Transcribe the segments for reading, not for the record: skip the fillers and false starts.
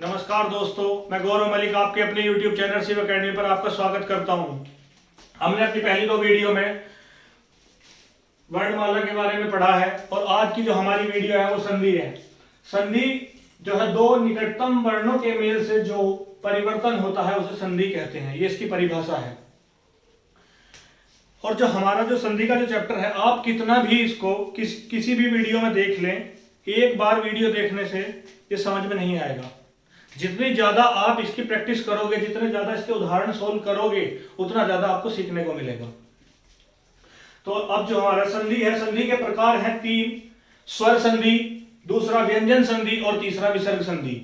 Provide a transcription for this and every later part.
नमस्कार दोस्तों, मैं गौरव मलिक आपके अपने YouTube चैनल शिव अकेडमी पर आपका स्वागत करता हूं। हमने अपनी पहली दो वीडियो में वर्णमाला के बारे में पढ़ा है और आज की जो हमारी वीडियो है वो संधि है। संधि जो है दो निकटतम वर्णों के मेल से जो परिवर्तन होता है उसे संधि कहते हैं, ये इसकी परिभाषा है। और जो हमारा जो संधि का जो चैप्टर है, आप कितना भी इसको किसी भी वीडियो में देख लें, एक बार वीडियो देखने से ये समझ में नहीं आएगा। जितनी ज्यादा आप इसकी प्रैक्टिस करोगे, जितने ज्यादा इसके उदाहरण सोल्व करोगे, उतना ज्यादा आपको सीखने को मिलेगा। तो अब जो हमारा संधि है, संधि के प्रकार हैं तीन: स्वर संधि, दूसरा व्यंजन संधि और तीसरा विसर्ग संधि।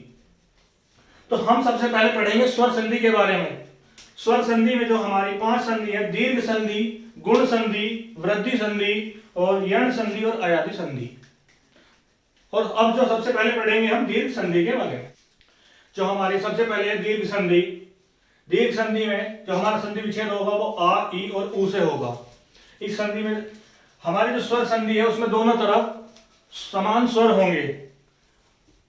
तो हम सबसे पहले पढ़ेंगे स्वर संधि के बारे में। स्वर संधि में जो हमारी 5 संधि है: दीर्घ संधि, गुण संधि, वृद्धि संधि और यण संधि और अयाति संधि। और अब जो सबसे पहले पढ़ेंगे हम दीर्घ संधि के बारे में। जो हमारी सबसे पहले है दीर्घ संधि। दीर्घ संधि में जो हमारा संधि विच्छेद होगा वो आ, ई और ऊ से होगा। इस संधि में हमारी जो स्वर संधि है उसमें दोनों तरफ समान स्वर होंगे।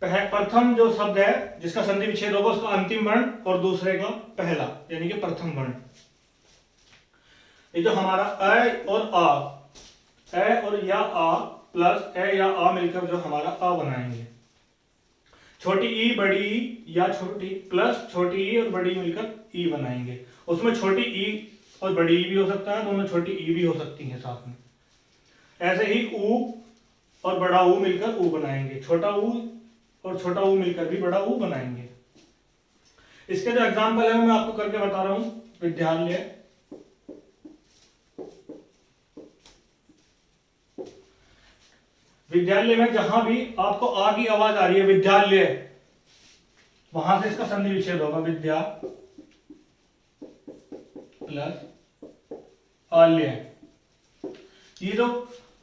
प्रथम जो शब्द है जिसका संधि विच्छेद होगा उसका अंतिम वर्ण और दूसरे का पहला यानी कि प्रथम वर्ण। ये जो हमारा अ और आ, अ और या आ प्लस अ या आ मिलकर जो हमारा आ बनाएंगे। छोटी ई बड़ी ई या छोटी प्लस छोटी ई और बड़ी मिलकर ई बनाएंगे। उसमें छोटी ई और बड़ी ई भी हो सकता है, दोनों छोटी ई भी हो सकती हैं साथ में। ऐसे ही ऊ और बड़ा ऊ मिलकर ऊ बनाएंगे, छोटा ऊ और छोटा ऊ मिलकर भी बड़ा ऊ बनाएंगे। इसके जो एग्जाम्पल है मैं आपको करके बता रहा हूं। विद्यालय, विद्यालय में जहां भी आपको आ की आवाज आ रही है विद्यालय, वहां से इसका संधि विच्छेद होगा विद्या प्लस आल्य। ये जो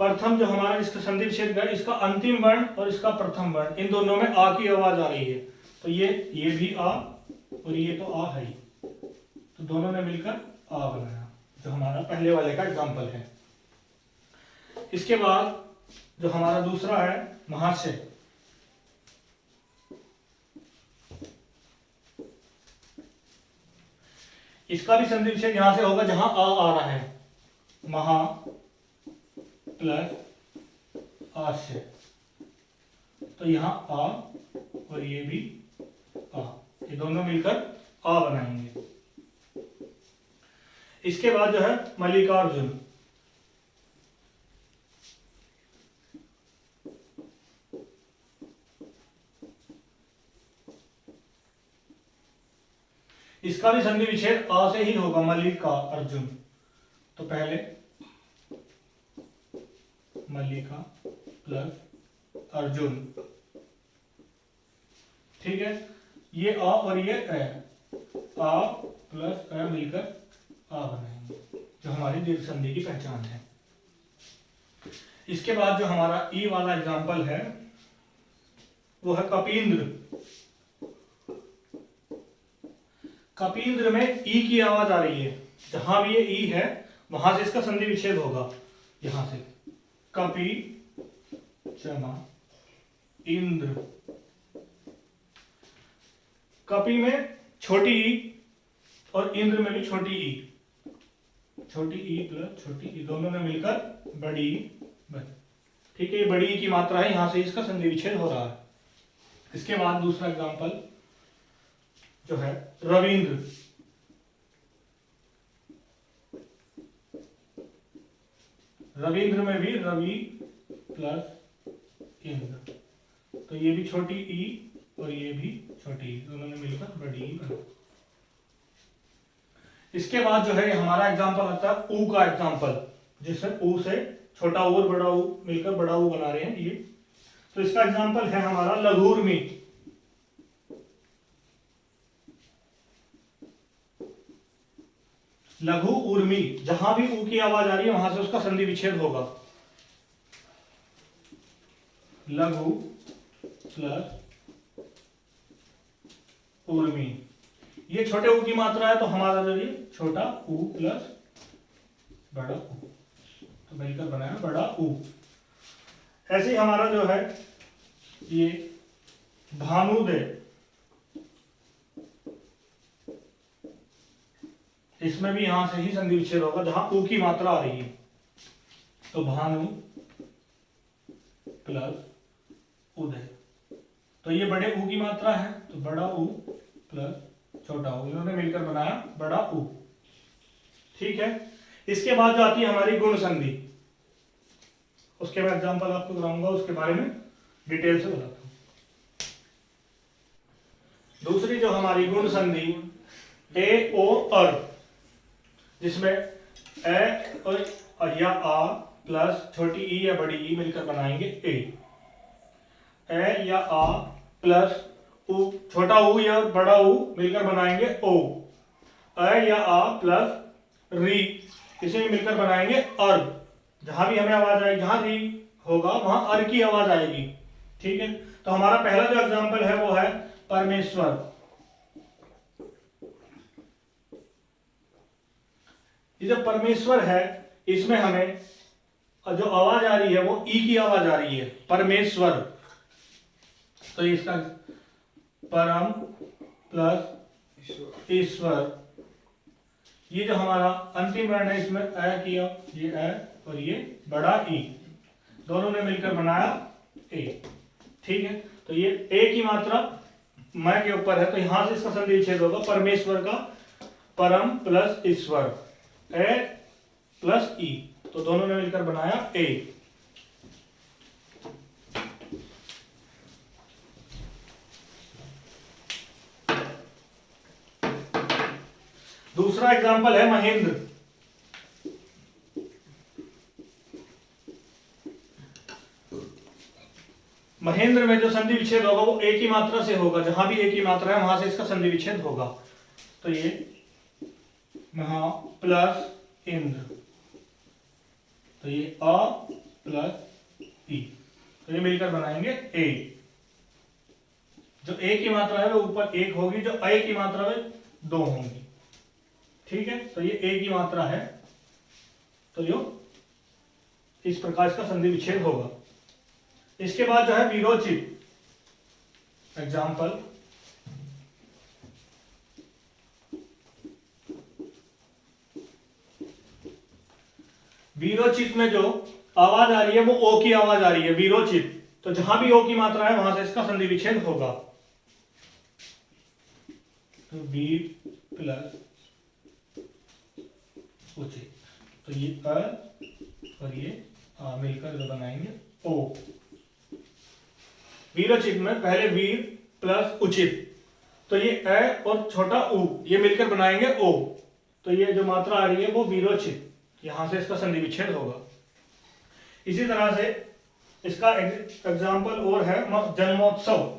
प्रथम जो हमारा इसका संधि विच्छेद है, इसका अंतिम वर्ण और इसका प्रथम वर्ण, इन दोनों में आ की आवाज आ रही है, तो ये भी आ और ये तो आ है, तो दोनों ने मिलकर आ बनाया, जो हमारा पहले वाले का एग्जाम्पल है। इसके बाद जो हमारा दूसरा है महाशय। इसका भी संधि विच्छेद यहां से होगा जहां आ रहा है, महा प्लस आशय, तो यहां आ और ये भी आ, ये दोनों मिलकर आ बनाएंगे। इसके बाद जो है मल्लिकार्जुन। इसका भी संधि विच्छेद आ से ही होगा, मल्लिका अर्जुन, तो पहले मल्लिका प्लस अर्जुन, ठीक है। ये आ और ये आ प्लस अ मिलकर आ बनाएंगे, जो हमारी दीर्घ संधि की पहचान है। इसके बाद जो हमारा ई वाला एग्जाम्पल है वो है कपींद्र। कपींद्र में ई की आवाज आ रही है, जहां भी ये ई है वहां से इसका संधि विच्छेद होगा, यहां से कपी जमा इंद्र। कपी में छोटी ई और इंद्र में भी छोटी ई, छोटी ई प्लस छोटी ई, दोनों ने मिलकर बड़ी ई बनी, ठीक है। ये बड़ी ई की मात्रा है, यहां से इसका संधि विच्छेद हो रहा है। इसके बाद दूसरा एग्जांपल जो है रविंद्र। रविंद्र में भी रवि प्लस इंद्र, तो ये भी छोटी ई और ये भी छोटी ई, दोनों ने मिलकर बड़ी ई बना। इसके बाद जो है हमारा एग्जांपल आता है ऊ का एग्जांपल, जिसमें ऊ से छोटा ऊ और बड़ा ऊ मिलकर बड़ा ऊ बना रहे हैं ये। तो इसका एग्जांपल है हमारा लघुर्मी। लघु उर्मी, जहां भी ऊ की आवाज आ रही है वहां से उसका संधि विच्छेद होगा, लघु प्लस उर्मी। ये छोटे ऊ की मात्रा है, तो हमारा जो ये छोटा ऊ प्लस बड़ा ऊ, तो मिलकर बनाया बड़ा ऊ। ऐसे ही हमारा जो है ये भानुदय, इसमें भी यहां से ही संधि विच्छेद होगा जहां ऊ की मात्रा आ रही है। तो भानु प्लस उदय, तो ये बड़े ऊ की मात्रा है, तो बड़ा ऊ प्लस छोटा ऊ, इन्होंने मिलकर बनाया बड़ा ऊ। ठीक है, इसके बाद जो आती है हमारी गुण संधि, उसके बाद एग्जांपल आपको कराऊंगा, उसके बारे में डिटेल से बताता हूं। दूसरी जो हमारी गुण संधि ए ओ अर, जिसमें ए और या आ प्लस छोटी ई या बड़ी ई मिलकर बनाएंगे ए या आ प्लस उ छोटा ऊ या बड़ा ऊ मिलकर बनाएंगे ओ, ए या आ प्लस री इसे मिलकर बनाएंगे अर। जहां भी हमें आवाज आएगी, जहां री होगा वहां अर की आवाज आएगी। ठीक है, तो हमारा पहला जो एग्जांपल है वो है परमेश्वर। ये जो परमेश्वर है इसमें हमें जो आवाज आ रही है वो ई की आवाज आ रही है, परमेश्वर। तो इसका परम प्लस ईश्वर, ये जो हमारा अंतिम वर्ण है इसमें ए किया, ये ए और ये बड़ा ई, दोनों ने मिलकर बनाया ए। ठीक है, तो ये ए की मात्रा मैं के ऊपर है, तो यहां से इसका संधि विच्छेद होगा परमेश्वर का परम प्लस ईश्वर, ए प्लस ई, तो दोनों ने मिलकर बनाया ए। दूसरा एग्जांपल है महेंद्र। महेंद्र में जो संधि विच्छेद होगा वो ए की मात्रा से होगा, जहां भी ए की मात्रा है वहां से इसका संधि विच्छेद होगा। तो ये महा प्लस इंद्र, तो ये अ प्लस ई, तो ये मिलकर बनाएंगे ए। जो ए की मात्रा है वो ऊपर एक होगी, जो ए की मात्रा है दो होंगी। ठीक है, तो ये ए की मात्रा है, तो यो इस प्रकार इसका संधि विच्छेद होगा। इसके बाद जो है विरोचित एग्जाम्पल, विरोचित में जो आवाज आ रही है वो ओ की आवाज आ रही है, विरोचित। तो जहां भी ओ की मात्रा है वहां से इसका संधि विच्छेद होगा। तो बी प्लस उचित, तो ये अ और ये आ मिलकर जो बनाएंगे ओ। वीरोचित में पहले वीर प्लस उचित, तो ये ए और छोटा उ ये मिलकर बनाएंगे ओ, तो ये जो मात्रा आ रही है वो वीरोचित, यहां से इसका संधि विच्छेद होगा। इसी तरह से इसका एग्जाम्पल और है जन्मोत्सव।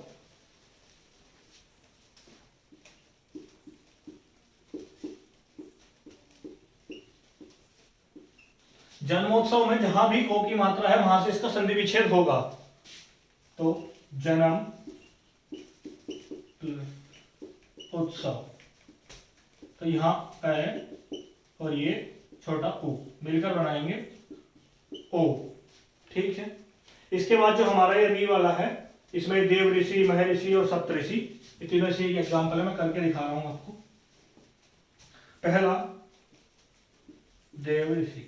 जन्मोत्सव में जहां भी ओ की मात्रा है वहां से इसका संधि विच्छेद होगा। तो जन्म उत्सव, तो यहां ए और ये छोटा उ मिलकर बनाएंगे ओ। ठीक है, इसके बाद जो हमारा ये री वाला है इसमें देव ऋषि, महर्षि और सप्तऋषि, ये तीनों ऋषि एक एग्जाम्पल है, मैं करके दिखा रहा हूं आपको। पहला देव ऋषि,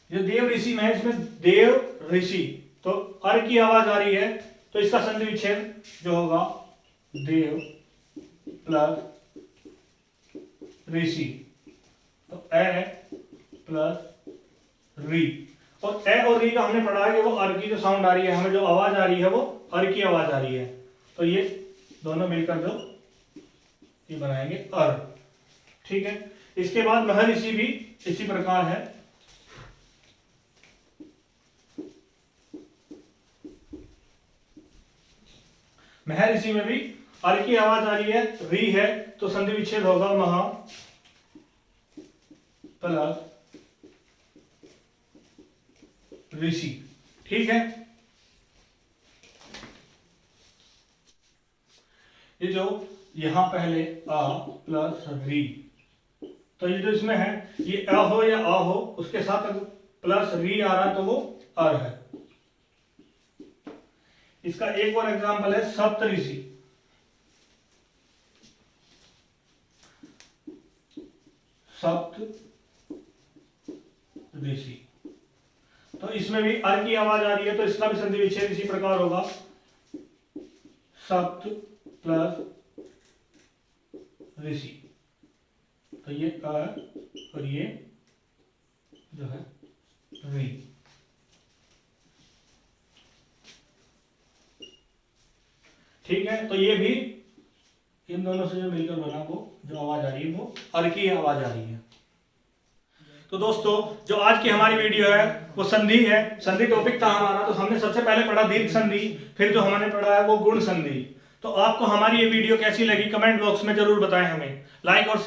जो देव ऋषि में है इसमें देव ऋषि, तो अर की आवाज आ रही है, तो इसका संधि विच्छेद जो होगा देव प्लस ऋषि, तो ए प्लस री, और ए और री का हमने पढ़ा है कि वो अर की जो साउंड आ रही है, हमें जो आवाज आ रही है वो अर की आवाज आ रही है, तो ये दोनों मिलकर जो ये बनाएंगे अर। ठीक है, इसके बाद महर्षि भी इसी प्रकार है। महर्षि में भी अर की आवाज आ रही है, री है, तो संधि विच्छेद होगा महा प्लस ऋषि। ठीक है, ये जो यहां पहले आ प्लस री, तो ये जो इसमें है ये अ हो या आ हो, उसके साथ अगर प्लस री आ रहा है तो वो अर है। इसका एक और एग्जांपल है सप्तऋषि। सप्त ऋषि। तो इसमें भी अर की आवाज आ रही है, तो इसका भी संधि विच्छेद इसी प्रकार होगा, सप्त प्लस ऋषि। तो ये अ और ये जो है री। ठीक है, तो ये भी इन दोनों से जो मिलकर बना वो जो आवाज आ रही है वो अर की आवाज आ रही है। तो दोस्तों जो आज की हमारी वीडियो है वो संधि है, संधि टॉपिक था हमारा। तो हमने सबसे पहले पढ़ा दीर्घ संधि, फिर जो हमने पढ़ा है वो गुण संधि। तो आपको हमारी ये वीडियो कैसी लगी कमेंट बॉक्स में जरूर बताएं हमें। लाइक और